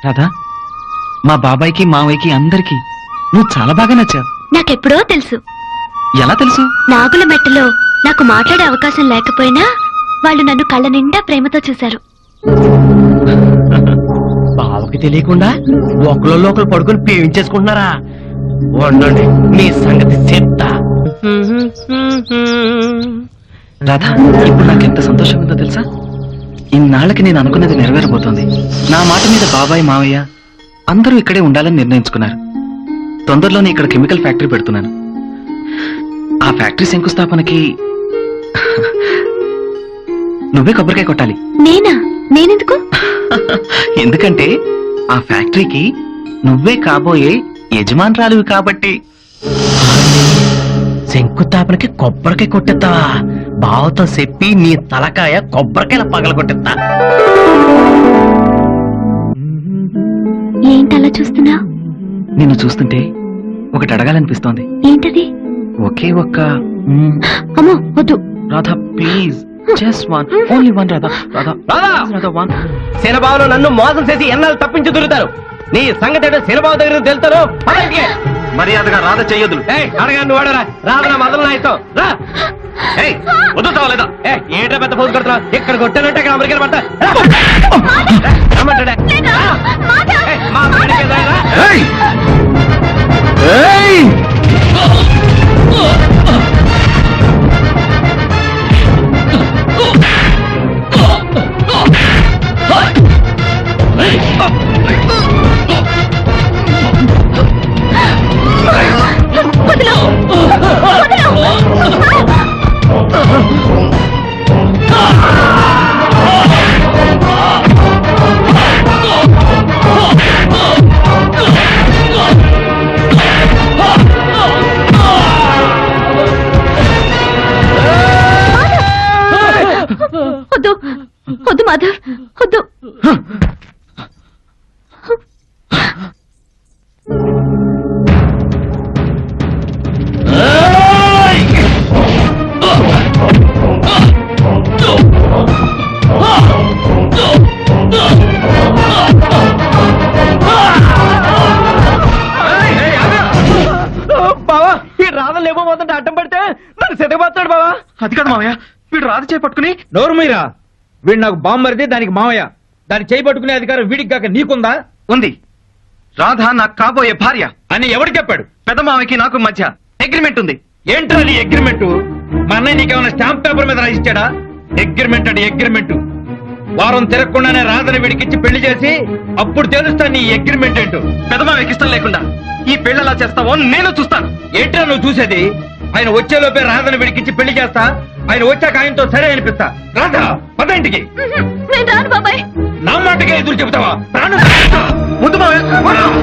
రాధా, మా బాబాయ్కి మావయ్యకి అందరికి నువ్వు చాలా బాగా నచ్చావు. నాకెప్పుడో తెలుసు. ఎలా తెలుసు? నాగుల మెట్టలో నాకు మాట్లాడే అవకాశం లేకపోయినా వాళ్ళు నన్ను కళ్ళ నిండా ప్రేమతో చూశారు. బావకి తెలియకుండా ఒకళ్ళు పడుకొని పేవించేసుకుంటున్నారా? ఉండండి మీ సంగతి చెప్తా. రాధా, ఇప్పుడు నాకెంత సంతోషం ఉందో తెలుసా? ఇన్నాళ్ళకి నేను అనుకున్నది నెరవేరబోతోంది. నా మాట మీద బాబాయ్ మావయ్య అందరూ ఇక్కడే ఉండాలని నిర్ణయించుకున్నారు. తొందరలోనే ఇక్కడ కెమికల్ ఫ్యాక్టరీ పెడుతున్నాను. ఆ ఫ్యాక్టరీ శంకుస్థాపనకి నువ్వే కొబ్బరికాయ కొట్టాలి. నేనా? నేనెందుకు? ఎందుకంటే ఆ ఫ్యాక్టరీకి నువ్వే కాబోయే యజమానురాలివి కాబట్టి. శంకుస్థాపనకి కొబ్బరికాయ కొట్టేస్తావా? బావతో చెప్పి నీ తలకాయ కొబ్బరికాయల పగల కొట్టేస్తా. ఏంటలా చూస్తున్నా? నిన్ను చూస్తుంటే ఒకటి అడగాలనిపిస్తోంది. ఏంటది? ఒకే ఒక్క అమ్మో వద్దు. Radha please, just one, only one. Radha Radha Radha one. శనబాబులో నన్ను మోసం చేసి ఎన్నాళ్ళు తప్పించి దొరుకుతారు. నీ సంగతి ఏంటో శనబాబు దగ్గర తెలుతారు. మర్యాదగా రాధ చెయ్యొద్దు. అడగా నువ్వు అడరా. రాధన మొదలు నా ఇష్టం. రా వదులుతావా లేదా? ఏంటో పెద్ద పోజు కొడుతున్నావు. ఇక్కడ కొట్టానంటే అక్కడ అమెరికా పడతా. వద్దు వద్దు మాధవ్ వద్దు. బావా ఈ రాధలు లేకపోతుంటే అడ్డం పడితే నన్ను సెతకపోతాడు. బావా అది కాదు మావయ్య, వీడు రాధ చేపట్టుకుని. నోరు మీరా. వీడు నాకు బామ్మరిది, దానికి మావయ్య. దాన్ని చేయి పట్టుకునే అధికారం వీడికి కాక నీకుందా? ఉంది. రాధ నాకు కాబోయే భార్య అని ఎవడు చెప్పాడు? పెద్ద మావయ్యకి నాకు మధ్య అగ్రిమెంట్ ఉంది. ఏంట్రా నీ అగ్రిమెంట్? మా అన్నయ్య నీకేమైనా స్టాంప్ పేపర్ మీద రాసిచ్చాడా? అగ్రిమెంట్ అంటే అగ్రిమెంట్. వారం తిరగకుండానే రాధని విడికిచ్చి పెళ్లి చేసి అప్పుడు తెలుస్తా నీ అగ్రిమెంట్ ఏంటో. పెద్ద మావయ్యకి ఇష్టం లేకుండా ఈ పెళ్లి ఎలా చేస్తావో నేను చూస్తాను. ఏంట్రా నువ్వు చూసేది? ఆయన వచ్చేలోపే రాధని విడికిచ్చి పెళ్లి చేస్తా. ఆయన వచ్చాక ఆయనతో సరే అనిపిస్తా. రాధా పద ఇంటికి. నేను రాను బాబాయ్. నా మాటకే ఎదురు చెబుతావా? ముందు మావయ్య మాధవ్!